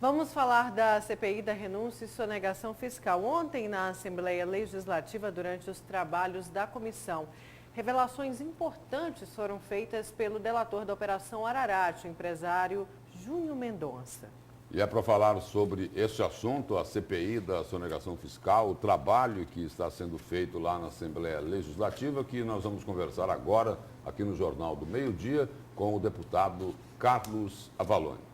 Vamos falar da CPI da renúncia e sonegação fiscal. Ontem, na Assembleia Legislativa, durante os trabalhos da comissão, revelações importantes foram feitas pelo delator da Operação Ararat, o empresário Júnior Mendonça. E é para falar sobre esse assunto, a CPI da sonegação fiscal, o trabalho que está sendo feito lá na Assembleia Legislativa, que nós vamos conversar agora aqui no Jornal do Meio-Dia com o deputado Carlos Avalone.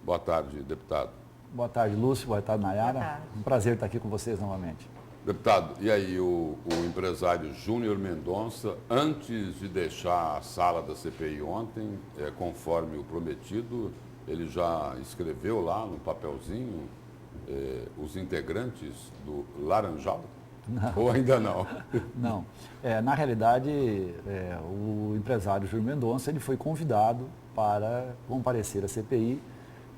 Boa tarde, deputado. Boa tarde, Lúcio. Boa tarde, Nayara. Boa tarde. Um prazer estar aqui com vocês novamente. Deputado, e aí o empresário Júnior Mendonça, antes de deixar a sala da CPI ontem, conforme o prometido, ele já escreveu lá no papelzinho os integrantes do Laranjal? Não. Ou ainda não? Não. Na realidade, o empresário Júnior Mendonça ele foi convidado para comparecer à CPI,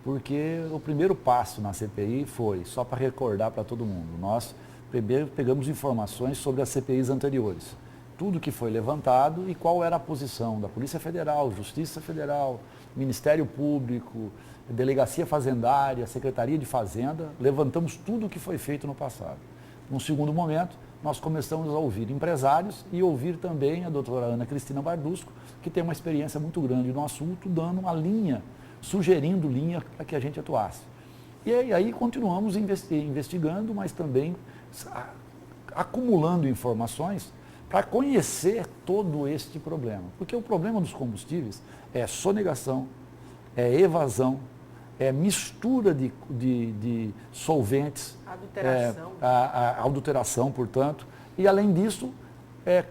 porque o primeiro passo na CPI foi, só para recordar para todo mundo, nós primeiro pegamos informações sobre as CPIs anteriores. Tudo que foi levantado e qual era a posição da Polícia Federal, Justiça Federal, Ministério Público, Delegacia Fazendária, Secretaria de Fazenda, levantamos tudo o que foi feito no passado. Num segundo momento, nós começamos a ouvir empresários e ouvir também a doutora Ana Cristina Bardusco, que tem uma experiência muito grande no assunto, dando uma linha, sugerindo linha para que a gente atuasse. E aí continuamos investigando, mas também acumulando informações para conhecer todo este problema. Porque o problema dos combustíveis é sonegação, é evasão, é mistura de solventes, Adulteração. A adulteração, portanto, e além disso,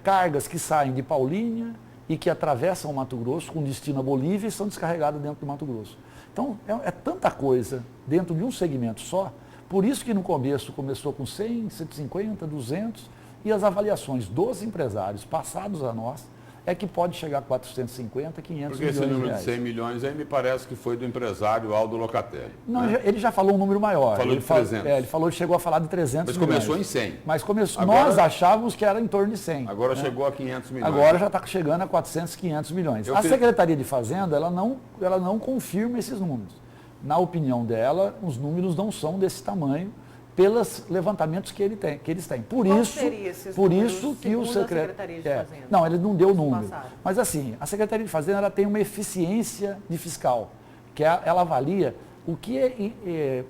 cargas que saem de Paulínia e que atravessam o Mato Grosso com destino à Bolívia e são descarregadas dentro do Mato Grosso. Então, é tanta coisa dentro de um segmento só, por isso que no começo começou com 100, 150, 200, e as avaliações dos empresários passados a nós é que pode chegar a 450, 500 Porque milhões esse número de reais. de 100 milhões aí me parece que foi do empresário Aldo Locatelli. Não, né? ele já falou um número maior. Falou de 300. Ele chegou a falar de 300 Mas milhões. começou em 100. Mas começou, Agora- nós achávamos que era em torno de 100. Agora né? chegou a 500 milhões. Agora já está chegando a 400, 500 milhões. Eu A fiz- Secretaria de Fazenda, ela não confirma esses números. Na opinião dela, os números não são desse tamanho, pelos levantamentos que eles têm. Por Qual isso, seria esses por números, isso que segundo o a secretário... Secretaria de Fazenda? Não, ele não deu o No número. passado. Mas assim, a Secretaria de Fazenda ela tem uma eficiência de fiscal, que ela avalia o que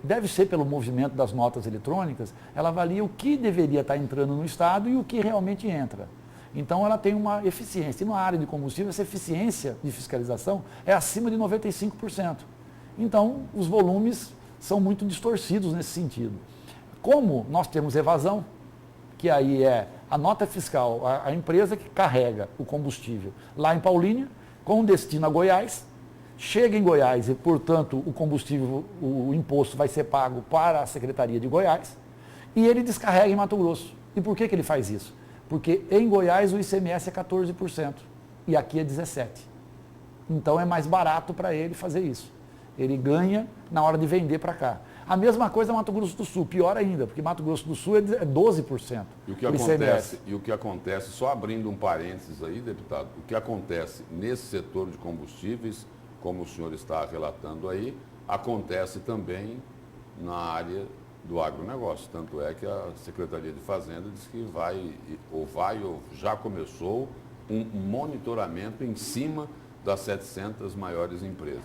deve ser pelo movimento das notas eletrônicas, ela avalia o que deveria estar entrando no Estado e o que realmente entra. Então ela tem uma eficiência. E na área de combustível, essa eficiência de fiscalização é acima de 95%. Então, os volumes são muito distorcidos nesse sentido. Como nós temos evasão, que aí é a nota fiscal, a empresa que carrega o combustível lá em Paulínia, com destino a Goiás, chega em Goiás e, portanto, o combustível, o imposto vai ser pago para a Secretaria de Goiás, e ele descarrega em Mato Grosso. E por que ele faz isso? Porque em Goiás o ICMS é 14% e aqui é 17%. Então é mais barato para ele fazer isso. Ele ganha na hora de vender para cá. A mesma coisa Mato Grosso do Sul, pior ainda, porque Mato Grosso do Sul é 12%. E o que acontece, só abrindo um parênteses aí, deputado, o que acontece nesse setor de combustíveis, como o senhor está relatando aí, acontece também na área do agronegócio. Tanto é que a Secretaria de Fazenda diz que vai ou já começou um monitoramento em cima das 700 maiores empresas.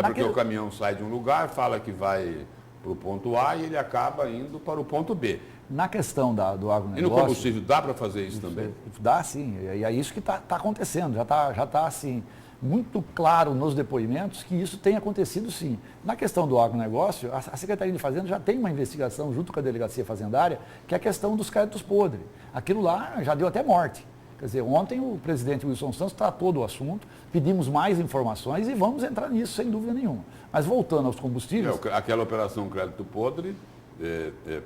Porque o caminhão sai de um lugar, fala que vai para o ponto A e ele acaba indo para o ponto B. Na questão do agronegócio... E no combustível dá para fazer isso também? Dá sim, e é isso que está acontecendo, já está assim, muito claro nos depoimentos que isso tem acontecido sim. Na questão do agronegócio, a Secretaria de Fazenda já tem uma investigação junto com a Delegacia Fazendária, que é a questão dos créditos podres. Aquilo lá já deu até morte. Quer dizer, ontem o presidente Wilson Santos tratou do assunto, pedimos mais informações e vamos entrar nisso sem dúvida nenhuma. Mas voltando aos combustíveis... Aquela operação crédito podre,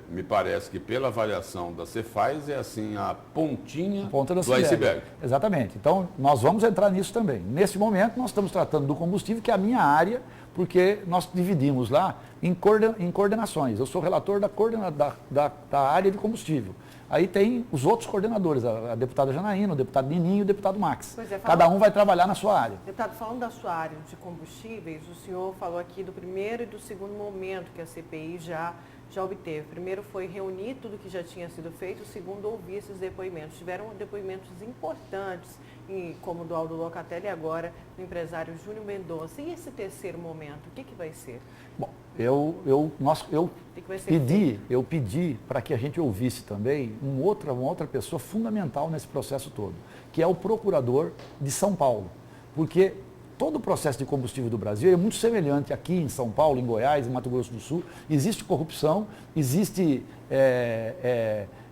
me parece que pela avaliação da Cefaz é assim a pontinha do iceberg. Exatamente. Então nós vamos entrar nisso também. Nesse momento nós estamos tratando do combustível, que é a minha área, porque nós dividimos lá em coordenações. Eu sou relator da área de combustível. Aí tem os outros coordenadores, a deputada Janaína, o deputado Nininho e o deputado Max. Pois é, Cada um vai trabalhar na sua área. Deputado, falando da sua área de combustíveis, o senhor falou aqui do primeiro e do segundo momento que a CPI já obteve. Primeiro foi reunir tudo que já tinha sido feito, o segundo ouvir esses depoimentos. Tiveram depoimentos importantes, como o do Aldo Locatelli e agora do empresário Júnior Mendonça. E esse terceiro momento, o que vai ser? Bom, eu pedi para que a gente ouvisse também uma outra pessoa fundamental nesse processo todo, que é o procurador de São Paulo. Porque todo o processo de combustível do Brasil é muito semelhante aqui em São Paulo, em Goiás, em Mato Grosso do Sul. Existe corrupção, existe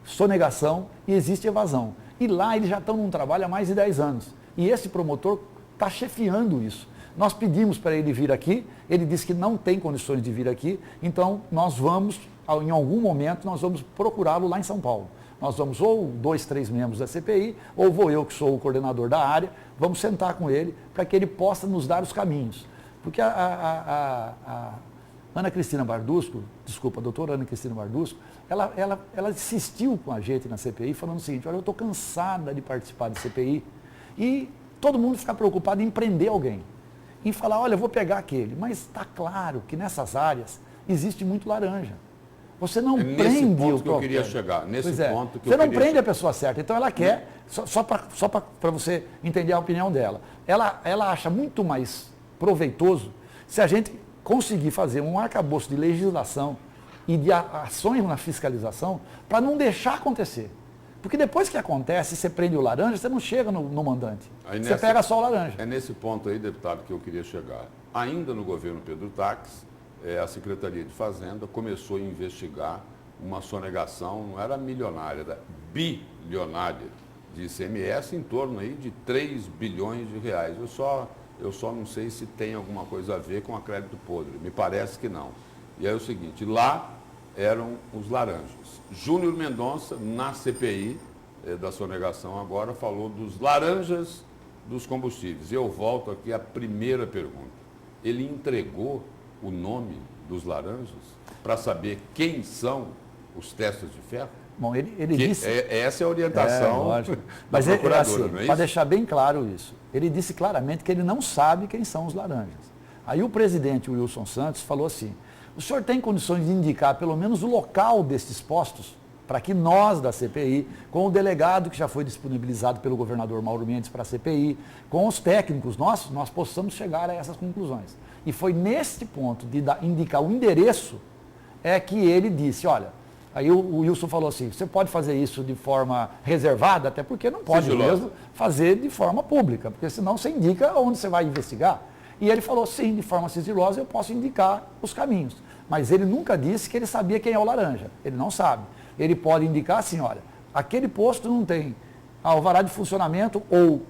sonegação e existe evasão. E lá eles já estão num trabalho há mais de 10 anos. E esse promotor está chefiando isso. Nós pedimos para ele vir aqui, ele disse que não tem condições de vir aqui, então nós vamos, em algum momento, nós vamos procurá-lo lá em São Paulo. Nós vamos ou 2, 3 membros da CPI, ou vou eu, que sou o coordenador da área, vamos sentar com ele para que ele possa nos dar os caminhos. Porque a Ana Cristina Bardusco, a doutora Ana Cristina Bardusco, ela insistiu com a gente na CPI, falando o seguinte: olha, eu estou cansada de participar da CPI e todo mundo fica preocupado em prender alguém. Em falar, olha, eu vou pegar aquele. Mas está claro que nessas áreas existe muito laranja. Você não prende o que eu queria chegar. Você não prende a pessoa certa. Então ela quer, só para você entender a opinião dela, ela acha muito mais proveitoso se a gente conseguir fazer um arcabouço de legislação e de ações na fiscalização para não deixar acontecer. Porque depois que acontece, você prende o laranja, você não chega no mandante. Você pega só o laranja. É nesse ponto aí, deputado, que eu queria chegar. Ainda no governo Pedro Taques, a Secretaria de Fazenda começou a investigar uma sonegação, não era milionária, era bilionária, de ICMS em torno aí de 3 bilhões de reais. Eu só não sei se tem alguma coisa a ver com a crédito podre. Me parece que não. E aí é o seguinte, lá eram os laranjas. Júnior Mendonça, na CPI da sonegação agora, falou dos laranjas dos combustíveis. Eu volto aqui à primeira pergunta. Ele entregou o nome dos laranjas para saber quem são os testes de ferro? Bom, ele disse... Essa é a orientação da procuradora, assim, não é isso? Para deixar bem claro isso, ele disse claramente que ele não sabe quem são os laranjas. Aí o presidente Wilson Santos falou assim: o senhor tem condições de indicar pelo menos o local desses postos para que nós da CPI, com o delegado que já foi disponibilizado pelo governador Mauro Mendes para a CPI, com os técnicos nossos, nós possamos chegar a essas conclusões. E foi nesse ponto de indicar o endereço que ele disse, olha, aí o Wilson falou assim, você pode fazer isso de forma reservada, até porque não pode mesmo fazer de forma pública, porque senão você indica onde você vai investigar. E ele falou, sim, de forma sigilosa eu posso indicar os caminhos. Mas ele nunca disse que ele sabia quem é o laranja. Ele não sabe. Ele pode indicar assim, olha, aquele posto não tem alvará de funcionamento ou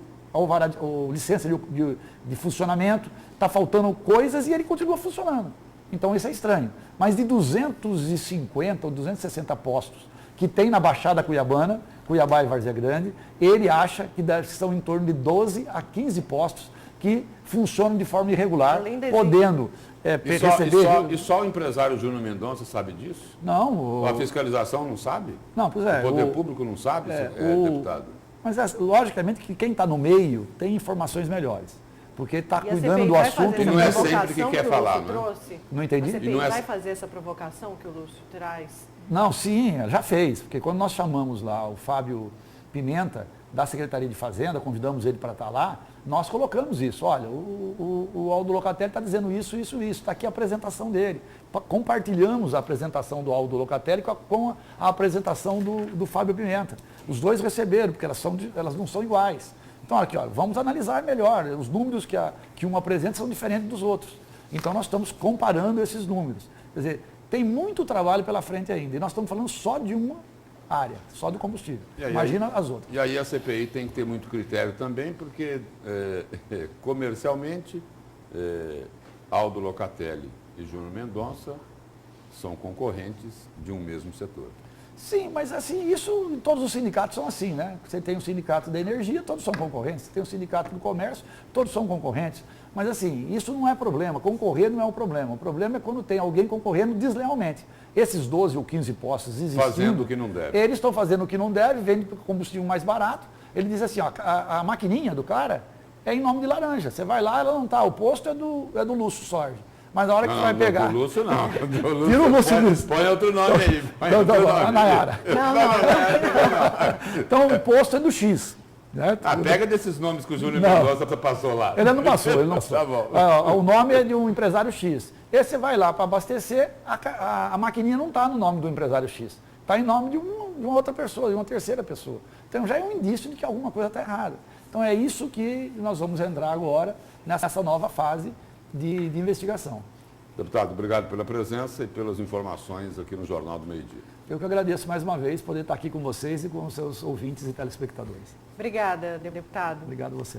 licença de funcionamento, está faltando coisas e ele continua funcionando. Então isso é estranho. Mas de 250 ou 260 postos que tem na Baixada Cuiabana, Cuiabá e Várzea Grande, ele acha que são em torno de 12 a 15 postos que funcionam de forma irregular, podendo receber... E só o empresário Júnior Mendonça sabe disso? Não. A fiscalização não sabe? Não, pois é. O poder público não sabe, deputado? Mas logicamente que quem está no meio tem informações melhores. Porque está cuidando do assunto e não é sempre que quer falar, não é? Não entendi? A CPI vai fazer essa provocação que o Lúcio traz? Não, sim, já fez. Porque quando nós chamamos lá o Fábio Pimenta, da Secretaria de Fazenda, convidamos ele para estar lá, nós colocamos isso. Olha, o Aldo Locatelli está dizendo isso, está aqui a apresentação dele. Compartilhamos a apresentação do Aldo Locatelli com a apresentação do Fábio Pimenta. Os dois receberam, porque elas não são iguais. Então, aqui, ó, vamos analisar melhor. Os números que um apresenta são diferentes dos outros. Então, nós estamos comparando esses números. Quer dizer, tem muito trabalho pela frente ainda. E nós estamos falando só de uma área, só do combustível. Imagina as outras. E aí a CPI tem que ter muito critério também, porque comercialmente, Aldo Locatelli e Júnior Mendonça são concorrentes de um mesmo setor. Sim, mas assim, isso, todos os sindicatos são assim, né? Você tem o sindicato da energia, todos são concorrentes. Você tem o sindicato do comércio, todos são concorrentes. Mas assim, isso não é problema, concorrer não é um problema. O problema é quando tem alguém concorrendo deslealmente. Esses 12 ou 15 postos existindo, fazendo o que não deve. Eles estão fazendo o que não deve, vendem combustível mais barato. Ele diz assim, ó, a maquininha do cara é em nome de laranja. Você vai lá, ela não está. O posto é do Lúcio Sorge. Mas na hora que você vai pegar... Do Lúcio não. Do Lúcio, Tira o Lúcio. põe outro nome aí. A Nayara. Então o posto é do X. Né? Pega desses nomes que o Júnior Não. Mendonça passou lá. Ele não passou. Tá bom. O nome é de um empresário X. Esse você vai lá para abastecer, a maquininha não está no nome do empresário X. Está em nome de uma outra pessoa, de uma terceira pessoa. Então já é um indício de que alguma coisa está errada. Então é isso que nós vamos entrar agora nessa nova fase de investigação. Deputado, obrigado pela presença e pelas informações aqui no Jornal do Meio-Dia. Eu que agradeço mais uma vez poder estar aqui com vocês e com os seus ouvintes e telespectadores. Obrigada, deputado. Obrigado a você.